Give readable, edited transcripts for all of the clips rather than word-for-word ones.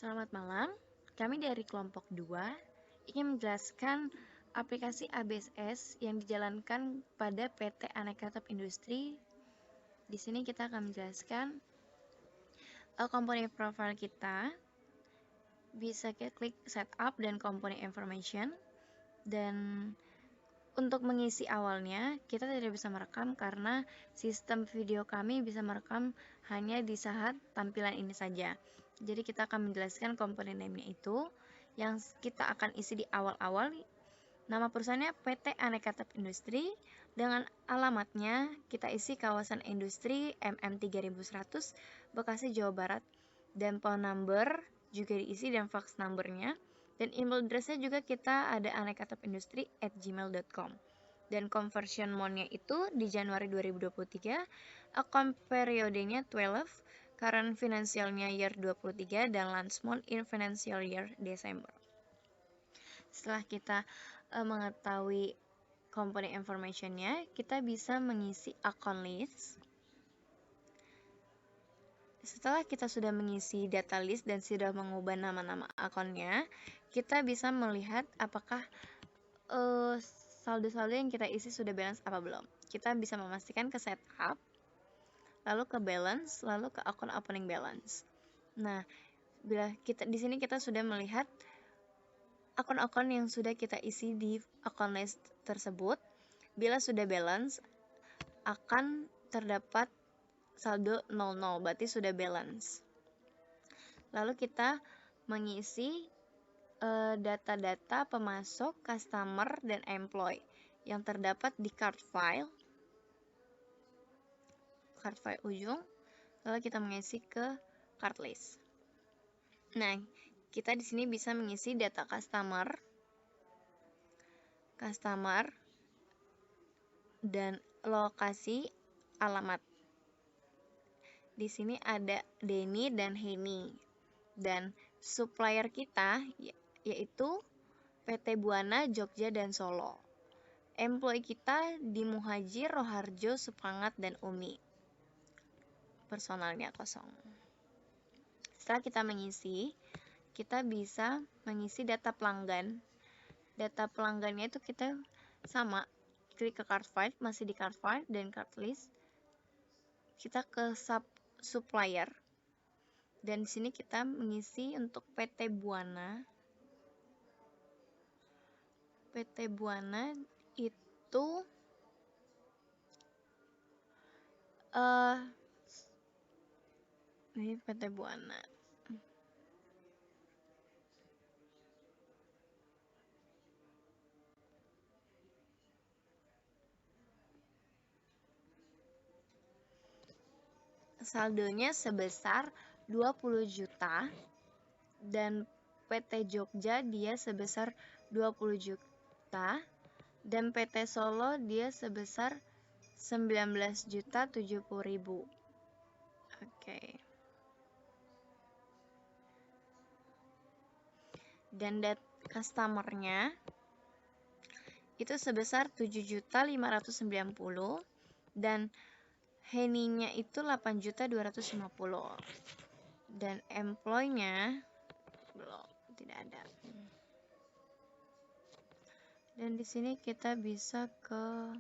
Selamat malam, kami dari kelompok 2 ingin menjelaskan aplikasi ABSS yang dijalankan pada PT Aneka Top Industri. Di sini kita akan menjelaskan komponen profile kita. Bisa kita klik setup dan komponen information. Dan untuk mengisi awalnya, kita tidak bisa merekam karena sistem video kami bisa merekam hanya di saat tampilan ini saja. Jadi kita akan menjelaskan komponen name-nya itu yang kita akan isi di awal-awal. Nama perusahaannya PT Aneka Top Industri. Dengan alamatnya kita isi kawasan industri MM3100 Bekasi, Jawa Barat. Dan phone number juga diisi dan fax numbernya. Dan email address-nya juga kita ada anekatopindustri@gmail.com. Dan conversion month-nya itu di Januari 2023, account periodenya 12, current financial-nya year 23, dan last month in financial year Desember. Setelah kita mengetahui komponen information-nya, kita bisa mengisi account list. Setelah kita sudah mengisi data list dan sudah mengubah nama-nama akunnya, kita bisa melihat apakah saldo-saldo yang kita isi sudah balance apa belum. Kita bisa memastikan ke setup, lalu ke balance, lalu ke akun opening balance. Nah, bila kita di sini kita sudah melihat akun-akun yang sudah kita isi di account list tersebut. Bila sudah balance, akan terdapat saldo 00, berarti sudah balance. Lalu kita mengisi data-data pemasok, customer, dan employee yang terdapat di card file ujung. Lalu kita mengisi ke card list. Nah, kita di sini bisa mengisi data customer, dan lokasi alamat. Di sini ada Denny dan Heni. Dan supplier kita yaitu PT Buana, Jogja, dan Solo. Employee kita di Muhajir, Roharjo, Supangat, dan Umi. Personalnya kosong. Setelah kita mengisi, kita bisa mengisi data pelanggan. Data pelanggannya itu kita sama, klik ke card file, masih di card file dan card list. Kita ke sub supplier. Dan di sini kita mengisi untuk PT Buana. PT Buana itu ini PT Buana. Saldonya sebesar 20 juta dan PT Jogja dia sebesar 20 juta dan PT Solo dia sebesar 19.070.000. Oke. Dan customernya itu sebesar 7.590 dan Heninya itu 8.250 dan employee-nya belum, tidak ada. Dan di sini kita bisa ke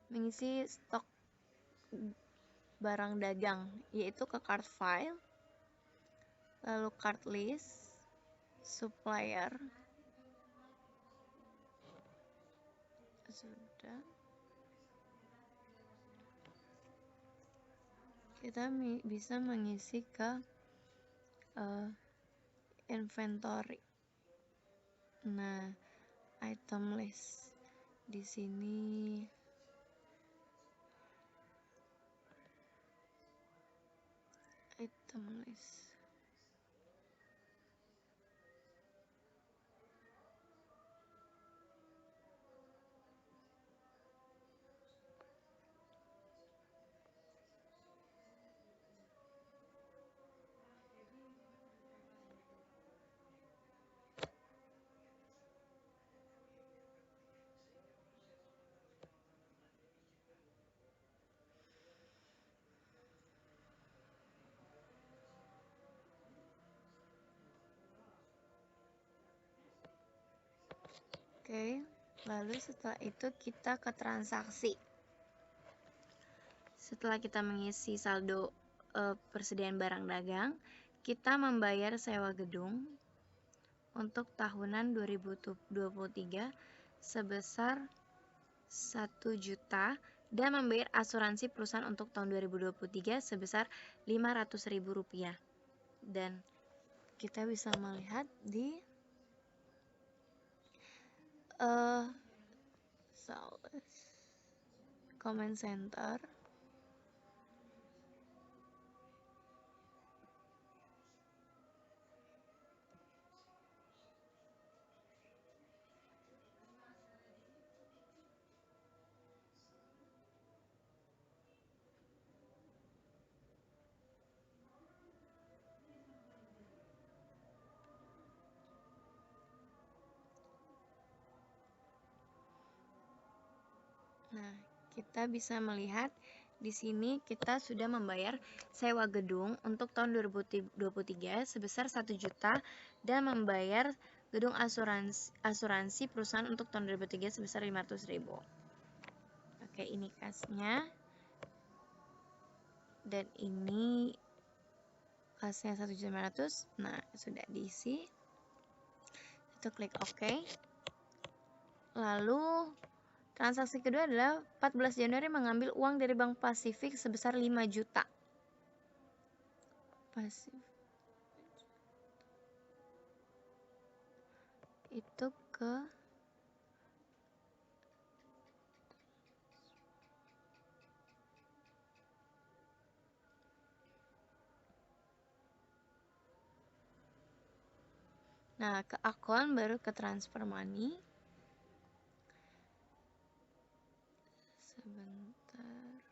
mengisi stok barang dagang, yaitu ke cart file, lalu cart list, supplier, sudah. Kita bisa mengisi ke inventory. Nah, item list di sini item list. Oke, lalu setelah itu kita ke transaksi. Setelah kita mengisi saldo persediaan barang dagang, kita membayar sewa gedung untuk tahunan 2023 sebesar 1 juta dan membayar asuransi perusahaan untuk tahun 2023 sebesar Rp500.000. Dan kita bisa melihat di comment center. Nah, kita bisa melihat di sini kita sudah membayar sewa gedung untuk tahun 2023 sebesar 1 juta dan membayar gedung asuransi perusahaan untuk tahun 2023 sebesar 500.000. Oke, ini kasnya. Dan ini kasnya 1.500.000. Nah, sudah diisi. Kita klik OK. Lalu transaksi kedua adalah 14 Januari mengambil uang dari Bank Pasifik sebesar 5 juta. Itu ke ke akun baru ke transfer money. Sebentar.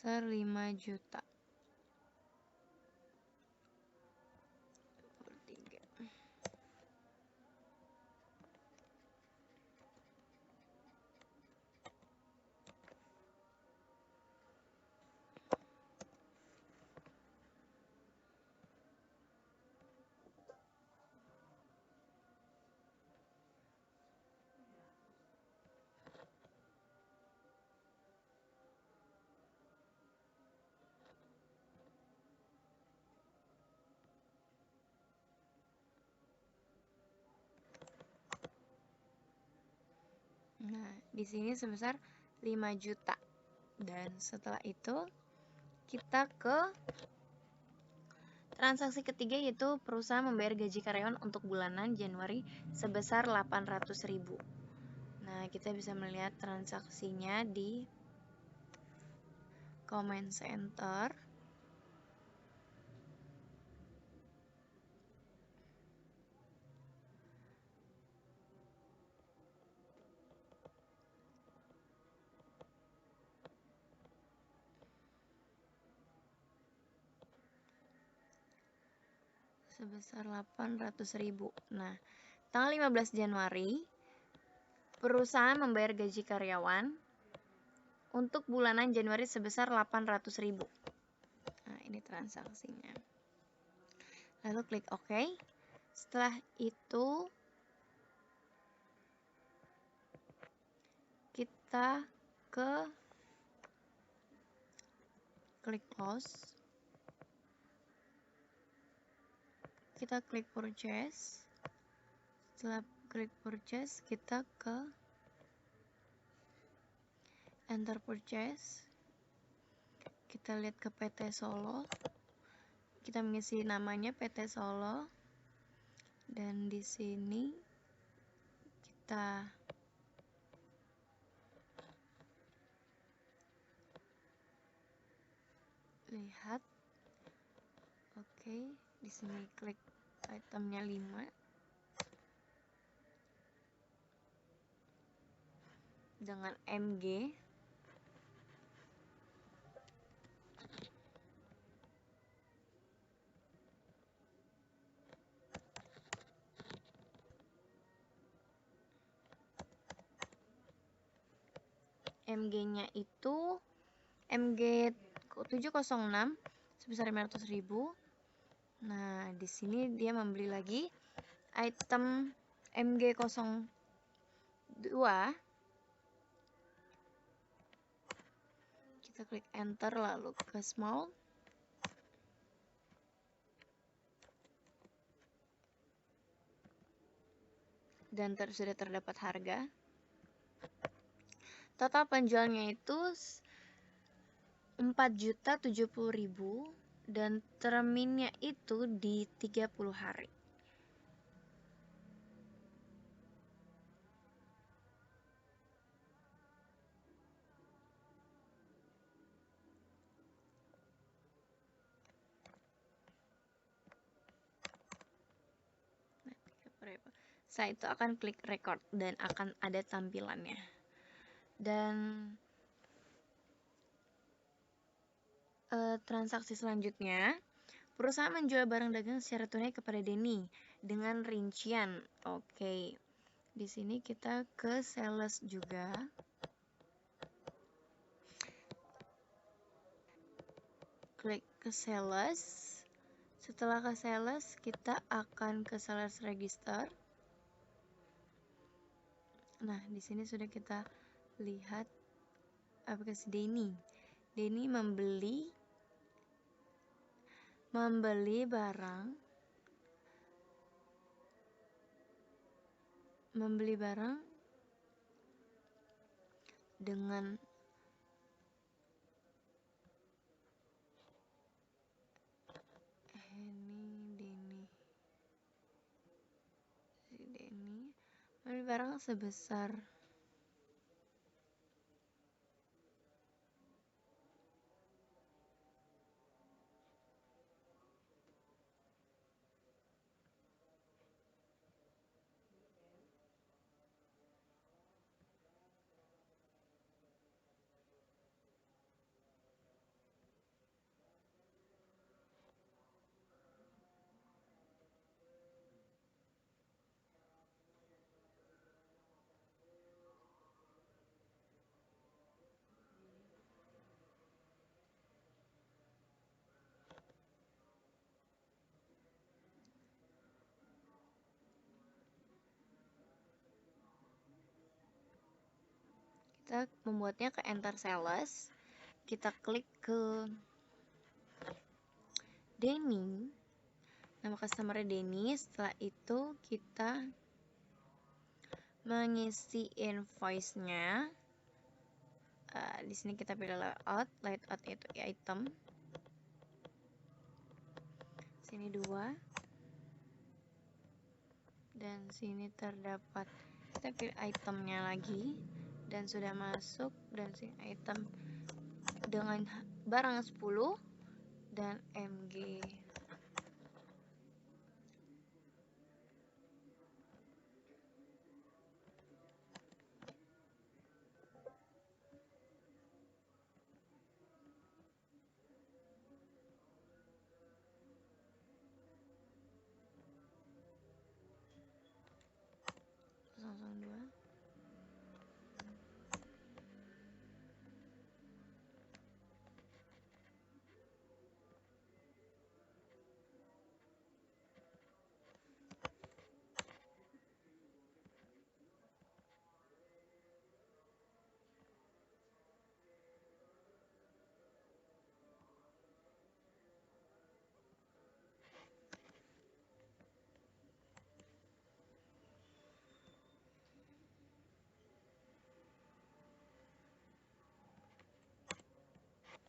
5 juta. Nah, di sini sebesar 5 juta. Dan setelah itu kita ke transaksi ketiga, yaitu perusahaan membayar gaji karyawan untuk bulanan Januari sebesar 800.000. Nah, kita bisa melihat transaksinya di comment center. Sebesar 800.000. Nah, tanggal 15 Januari perusahaan membayar gaji karyawan untuk bulanan Januari sebesar 800.000. Nah, ini transaksinya. Lalu klik OK. Setelah itu kita ke klik close. Kita klik purchase. Setelah klik purchase, kita ke enter purchase. Kita lihat ke PT Solo. Kita mengisi namanya PT Solo. Dan di sini kita lihat. Oke, di sini klik itemnya 5. Dengan MG. MG-nya itu MG 706 sebesar 500.000. Nah, di sini dia membeli lagi item MG02, kita klik enter lalu ke small. Dan sudah terdapat harga. Total penjualnya itu 4.070.000 dan terminnya itu di 30 hari. Saya itu akan klik record dan akan ada tampilannya. Dan transaksi selanjutnya, perusahaan menjual barang dagang secara tunai kepada Denny dengan rincian. Oke. Di sini kita ke sales juga. Klik ke sales. Setelah ke sales, kita akan ke sales register. Nah, di sini sudah kita lihat aplikasi Denny. Denny membeli barang dengan Denny membeli barang sebesar kita membuatnya ke enter sales. Kita klik ke Denny, nama customer Denny. Setelah itu kita mengisi invoice-nya. Di sini kita pilih layout itu item. Sini 2. Dan sini terdapat, kita pilih itemnya lagi dan sudah masuk, dan sini item dengan barang 10 dan MG.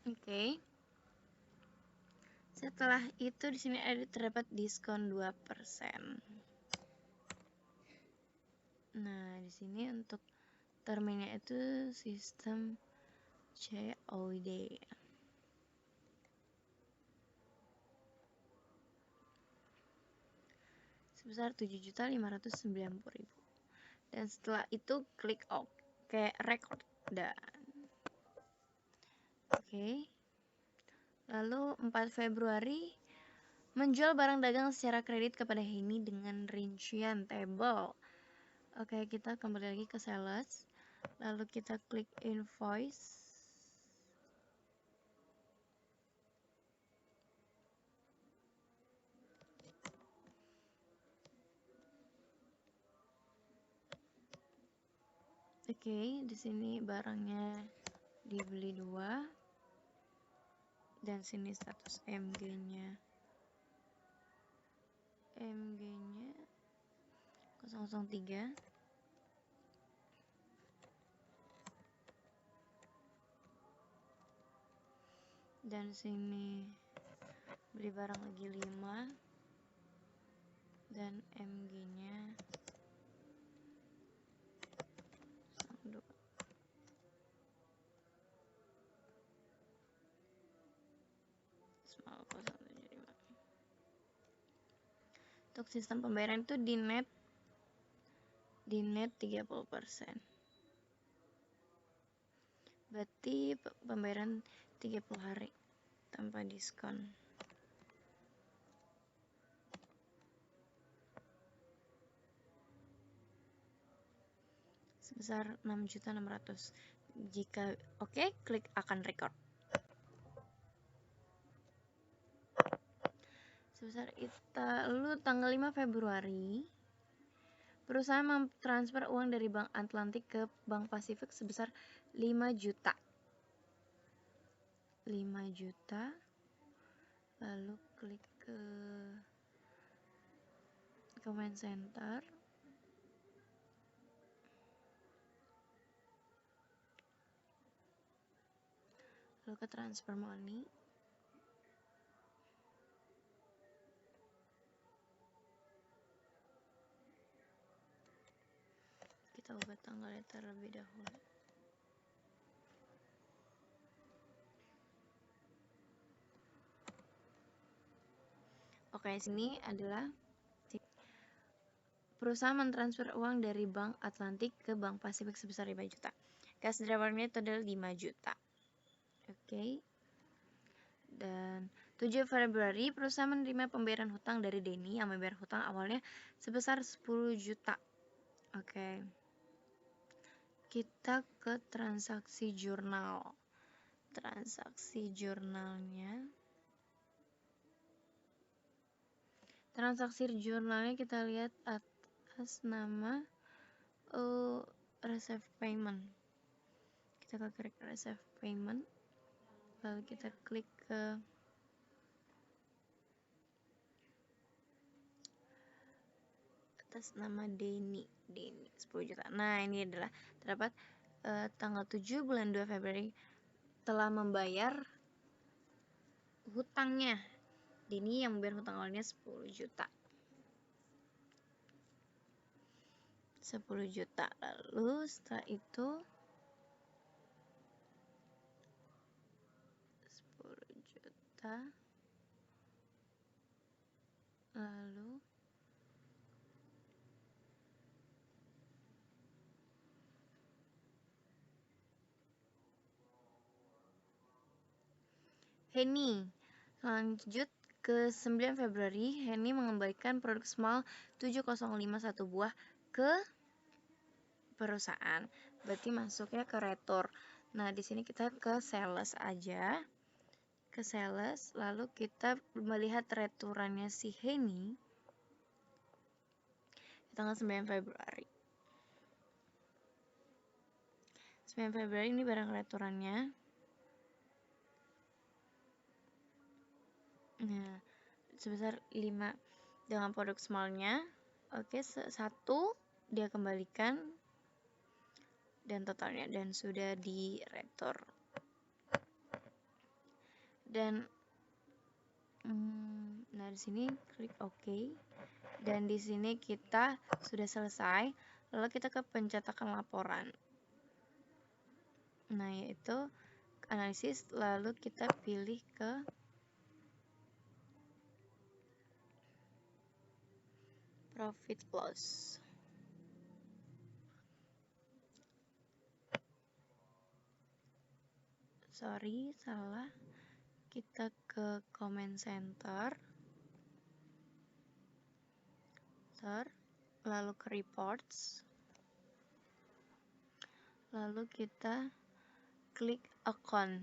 Oke. Setelah itu di sini ada terdapat diskon 2%. Nah, di sini untuk terminnya itu sistem COD. Sebesar 7.590.000. Dan setelah itu klik OK record dan oke. Lalu 4 Februari menjual barang dagang secara kredit kepada Henny dengan rincian table. Oke, kita kembali lagi ke sales. Lalu kita klik invoice. Oke, di sini barangnya dibeli 2 dan sini status MG-nya 003. Dan sini beli barang lagi 5 dan MG-nya 2. Small 075. Untuk sistem pembayaran itu di net 30%. Berarti pembayaran 30 hari tanpa diskon. Sebesar 6.600.000. Jika oke, klik akan record. Sebesar itu tanggal 5 Februari perusahaan mentransfer uang dari Bank Atlantik ke Bank Pasifik sebesar 5 juta. 5 juta. Lalu klik ke Command Center. Lalu ke transfer money. Kita ubah tanggalnya terlebih dahulu. Oke, sini adalah perusahaan mentransfer uang dari Bank Atlantik ke Bank Pasifik sebesar 5 juta. Cash drivernya itu adalah 5 juta. Oke. Dan 7 Februari perusahaan menerima pembayaran hutang dari Denny yang membayar hutang awalnya sebesar 10 juta. Oke. Kita ke transaksi jurnal. Transaksi jurnalnya kita lihat atas nama receive payment. Kita klik receive payment, lalu kita klik ke atas nama Denny 10 juta. Nah, ini adalah terdapat tanggal 7 bulan 2 Februari telah membayar hutangnya. Denny yang membayar hutang awalnya 10 juta. 10 juta. Lalu setelah itu 10 juta. Lalu Henny. Lanjut ke 9 Februari, Henny mengembalikan produk small 7051 buah ke perusahaan. Berarti masuknya ke retur. Nah, di sini kita ke sales aja. Ke sales, lalu kita melihat returannya si Henny tanggal 9 Februari. 9 Februari ini barang returannya. Nah, sebesar 5 dengan produk smallnya. Oke, 1 dia kembalikan dan totalnya dan sudah di retur. Dan nah di sini klik OK. Dan di sini kita sudah selesai. Lalu kita ke pencetakan laporan. Nah, yaitu analisis, lalu kita pilih ke profit loss. Sorry, salah. Kita ke Command Center. Lalu ke Reports. Lalu kita klik Account.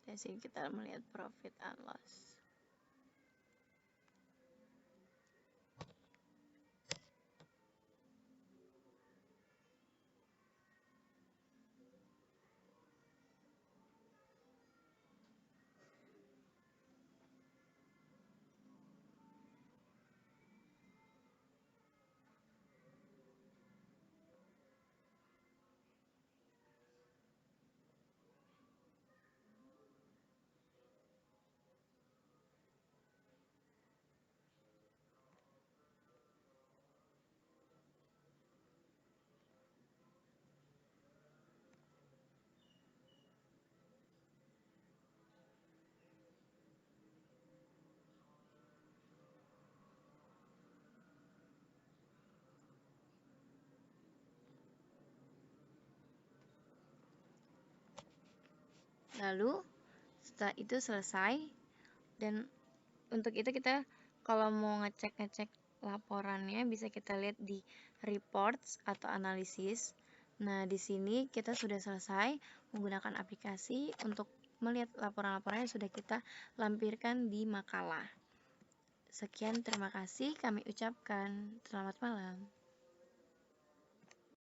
Di sini kita melihat Profit and Loss. Lalu setelah itu selesai, dan untuk itu kita kalau mau ngecek laporannya bisa kita lihat di reports atau analisis. Nah, di sini kita sudah selesai menggunakan aplikasi untuk melihat laporan-laporan yang sudah kita lampirkan di makalah. Sekian, terima kasih kami ucapkan. Selamat malam.